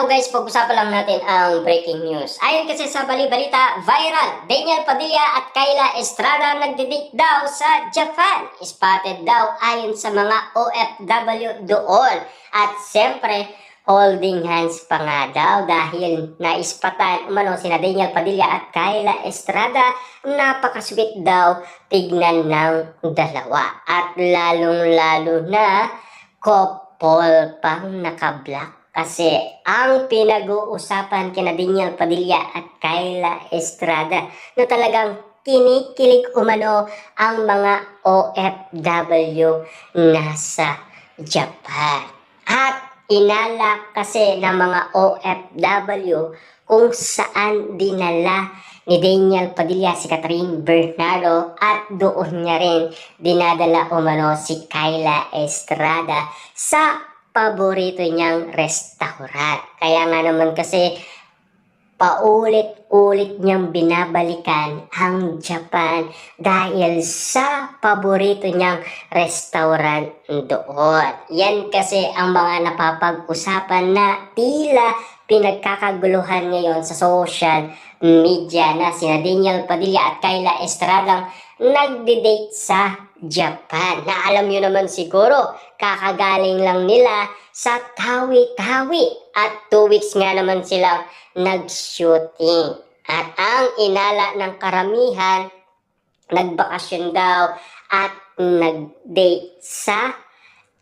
Now guys, pag-usapan lang natin ang breaking news. Ayon kasi sa bali-balita, viral, Daniel Padilla at Kyla Estrada nagde-date daw sa Japan. Spotted daw ayon sa mga OFW doon. At siyempre, holding hands pa nga daw dahil naispatan umano sina Daniel Padilla at Kyla Estrada. Napakasweet daw tignan ng dalawa. At lalong-lalo na couple pang naka-black. Kasi ang pinag-uusapan kina Daniel Padilla at Kyla Estrada na talagang kinikilig umano ang mga OFW nasa Japan. At inalak kasi ng mga OFW kung saan dinala ni Daniel Padilla si Catherine Bernardo at doon niya rin dinadala umano si Kyla Estrada sa paborito niyang restaurant. Kaya nga naman kasi paulit-ulit niyang binabalikan ang Japan dahil sa paborito niyang restaurant doon. Yan kasi ang mga napapag-usapan na tila pinagkakaguluhan ngayon sa social media na sina Daniel Padilla at Kyla Estrada nagde-date sa Japan. Na alam nyo naman siguro, kakagaling lang nila sa Tawi-Tawi at 2 weeks nga naman silang nag-shooting. At ang inala ng karamihan, nagbakasyon daw at nag-date sa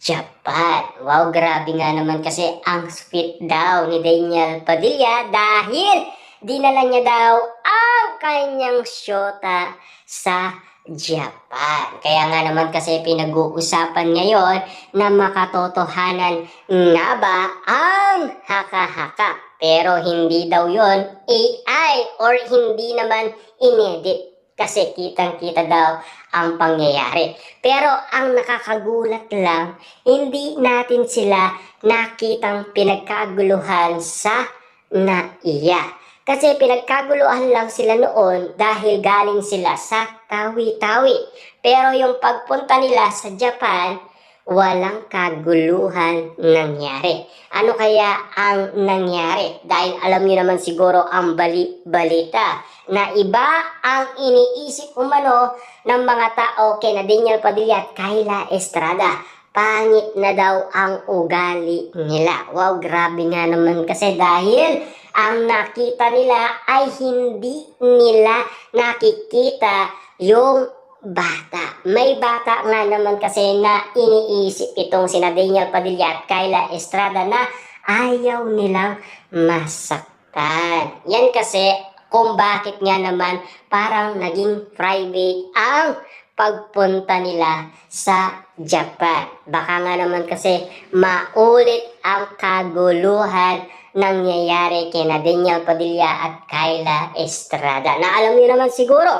Japan. Wow, grabe nga naman kasi ang sweet daw ni Daniel Padilla dahil dinala niya daw ang kanyang syota sa Japan. Kaya nga naman kasi pinag-uusapan ngayon na makatotohanan nga ba ang haka-haka. Pero hindi daw yon AI or hindi naman inedit. Kasi kitang-kita daw ang pangyayari. Pero ang nakakagulat lang, hindi natin sila nakitang pinagkaguluhan sa NAIA. Kasi pinagkaguluhan lang sila noon dahil galing sila sa Tawi-Tawi. Pero yung pagpunta nila sa Japan, walang kaguluhan nangyari. Ano kaya ang nangyari? Dahil alam niyo naman siguro ang balita na iba ang iniisip umano ng mga tao kina Daniel Padilla at Kyla Estrada. Pangit na daw ang ugali nila. Wow, grabe nga naman kasi dahil ang nakita nila ay hindi nila nakikita yung bata. May bata nga naman kasi na iniisip itong sina Daniel Padilla at Kyla Estrada na ayaw nilang masaktan. Yan kasi kung bakit nga naman parang naging private ang pagpunta nila sa Japan. Baka nga naman kasi maulit ang kaguluhan nangyayari kina Daniel Padilla at Kyla Estrada. Na alam niyo naman siguro,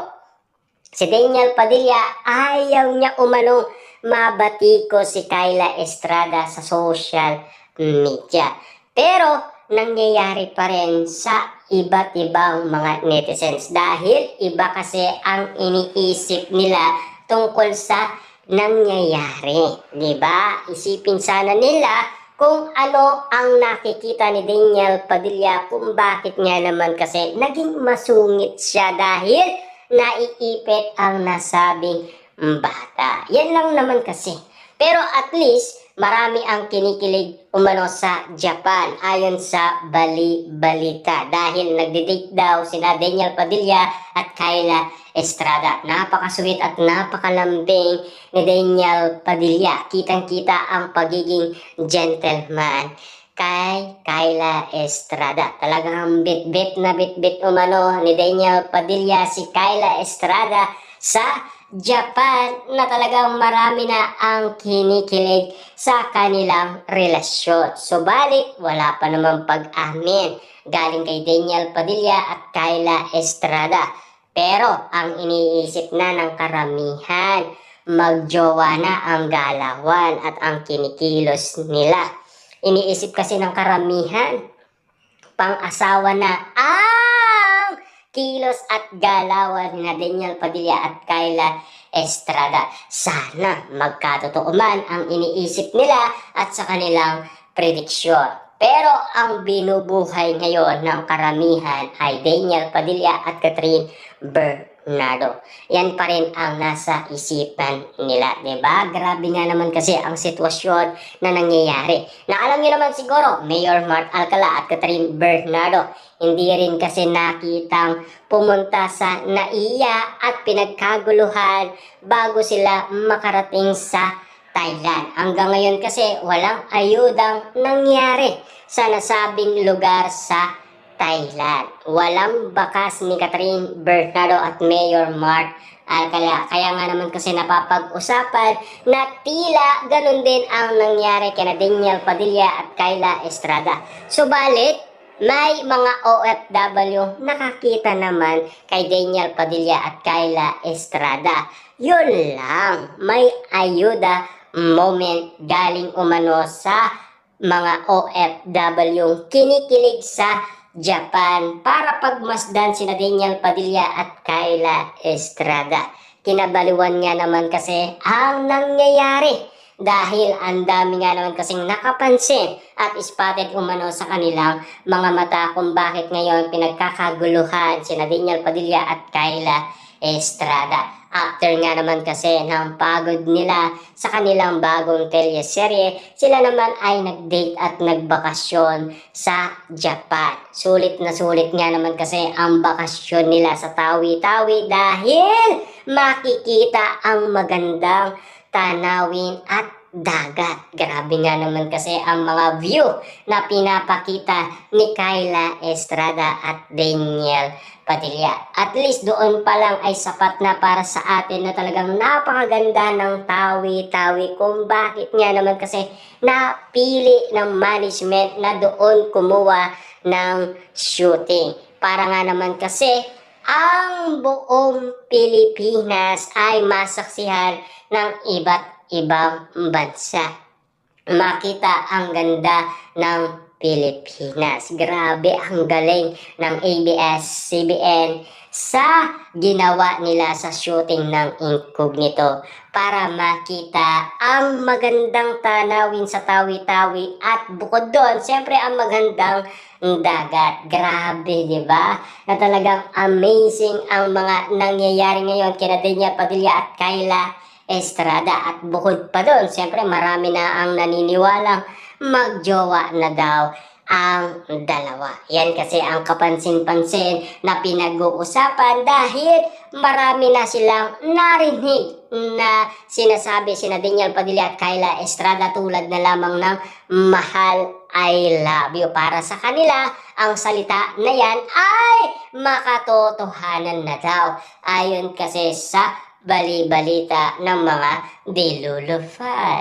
si Daniel Padilla ayaw niya umanong mabatiko si Kyla Estrada sa social media. Pero nangyayari pa rin sa iba't ibang mga netizens dahil iba kasi ang iniisip nila tungkol sa nangyayari. Diba? Isipin sana nila kung ano ang nakikita ni Daniel Padilla kung bakit nga naman kasi naging masungit siya dahil naiipit ang nasabing bata. Yan lang naman kasi. Pero at least marami ang kinikilig umano sa Japan ayon sa bali-balita dahil nagde-date daw sina Daniel Padilla at Kyla Estrada. Napakasweet at napakalambing ni Daniel Padilla. Kitang-kita ang pagiging gentleman kay Kyla Estrada. Talagang bit-bit na bit-bit umano ni Daniel Padilla si Kyla Estrada sa Japan na talagang marami na ang kinikilig sa kanilang relasyon. Subalit, wala pa namang pag-amin galing kay Daniel Padilla at Kyla Estrada. Pero ang iniisip na ng karamihan, magjowa na ang galawan at ang kinikilos nila. Iniisip kasi ng karamihan, pang-asawa na ang kilos at galawan ni Daniel Padilla at Kyla Estrada. Sana magkatotoo man ang iniisip nila at sa kanilang prediksyon. Pero ang binubuhay ngayon ng karamihan ay Daniel Padilla at Catherine Bernardo. Yan pa rin ang nasa isipan nila, diba? Grabe nga naman kasi ang sitwasyon na nangyayari. Na alam niyo naman siguro, Mayor Mark Alcala at Catherine Bernardo, hindi rin kasi nakitang pumunta sa NAIA at pinagkaguluhan bago sila makarating sa Thailand. Hanggang ngayon kasi walang ayudang nangyari sa nasabing lugar sa Thailand. Walang bakas ni Catherine Bernardo at Mayor Mark Alcala. Kaya nga naman kasi napapag-usapan na tila ganun din ang nangyari kina Daniel Padilla at Kayla Estrada. Subalit, may mga OFW nakakita naman kay Daniel Padilla at Kayla Estrada. Yun lang, may ayuda moment galing umano sa mga OFW kinikilig sa Japan para pagmasdan sina Daniel Padilla at Kayla Estrada. Kinabaliwan nga naman kasi ang nangyayari dahil ang dami nga naman kasing nakapansin at spotted umano sa kanilang mga mata kung bakit ngayon pinagkakaguluhan sina Daniel Padilla at Kayla Estrada. After nga naman kasi ng pagod nila sa kanilang bagong teleserye, sila naman ay nag-date at nagbakasyon sa Japan. Sulit na sulit nga naman kasi ang bakasyon nila sa Tawi-Tawi dahil makikita ang magandang tanawin at dagat. Grabe nga naman kasi ang mga view na pinapakita ni Kayla Estrada at Daniel Padilla. At least doon pa lang ay sapat na para sa atin na talagang napakaganda ng Tawi-Tawi kung bakit nga naman kasi napili ng management na doon kumuha ng shooting. Para nga naman kasi ang buong Pilipinas ay masaksihan ng iba't ibang bansa. Makita ang ganda ng Pilipinas. Grabe ang galing ng ABS-CBN sa ginawa nila sa shooting ng Incognito para makita ang magandang tanawin sa Tawi-Tawi at bukod doon, siyempre ang magandang dagat. Grabe, di ba? Na talagang amazing ang mga nangyayari ngayon kina Daniel Padilla at Kayla Estrada. At bukod pa doon, siyempre marami na ang naniniwalang magjowa na daw ang dalawa. Yan kasi ang kapansin-pansin na pinag-uusapan dahil marami na silang narinig na sinasabi sina Daniel Padilla at Kayla Estrada tulad na lamang ng mahal, I love you. Para sa kanila, ang salita na yan ay makatotohanan na daw. Ayon kasi sa bali-balita ng mga dilulufan.